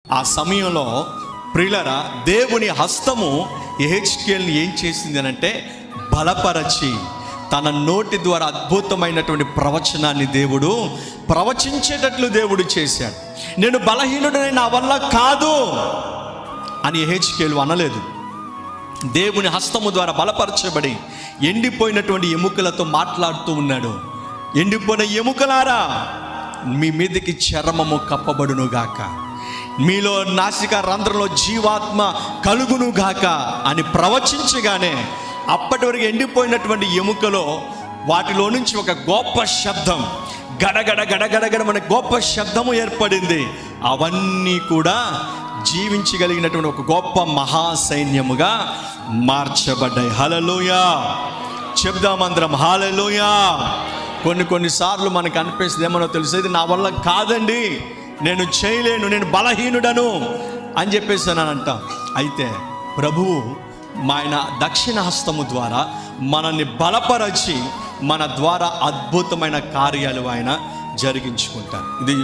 ఆ సమయంలో ప్రియులరా, దేవుని హస్తము యెహెజ్కేలుని ఏం చేసింది అనంటే బలపరచి తన నోటి ద్వారా అద్భుతమైనటువంటి ప్రవచనాన్ని దేవుడు ప్రవచించేటట్లు దేవుడు చేశాడు. నేను బలహీనుడని నా వల్ల కాదు అని యెహెజ్కేలు అనలేదు. దేవుని హస్తము ద్వారా బలపరచబడి ఎండిపోయినటువంటి ఎముకలతో మాట్లాడుతూ ఉన్నాడు. ఎండిపోయిన ఎముకలారా, మీ మీదకి చర్మము కప్పబడును గాక, మీలో నాసిక రంధ్రంలో జీవాత్మ కలుగును గాక అని ప్రవచించగానే అప్పటి వరకు ఎండిపోయినటువంటి ఎముకలో వాటిలో నుంచి ఒక గొప్ప శబ్దం, గడగడ గడగడగడ మన గొప్ప శబ్దము ఏర్పడింది. అవన్నీ కూడా జీవించగలిగినటువంటి ఒక గొప్ప మహాసైన్యముగా మార్చబడ్డాయి. హల్లెలూయా చెప్దామందరం, హల్లెలూయా. కొన్నిసార్లు మనకు అనిపిస్తుంది, ఏమనో తెలుసు, ఇది నా వల్ల కాదండి, నేను చేయలేను, నేను బలహీనుడను అని చెప్పేసి అని అంటాం. అయితే ప్రభువు ఆయన దక్షిణ హస్తము ద్వారా మనల్ని బలపరచి మన ద్వారా అద్భుతమైన కార్యాలు ఆయన జరిగించుకుంటారు. ఇది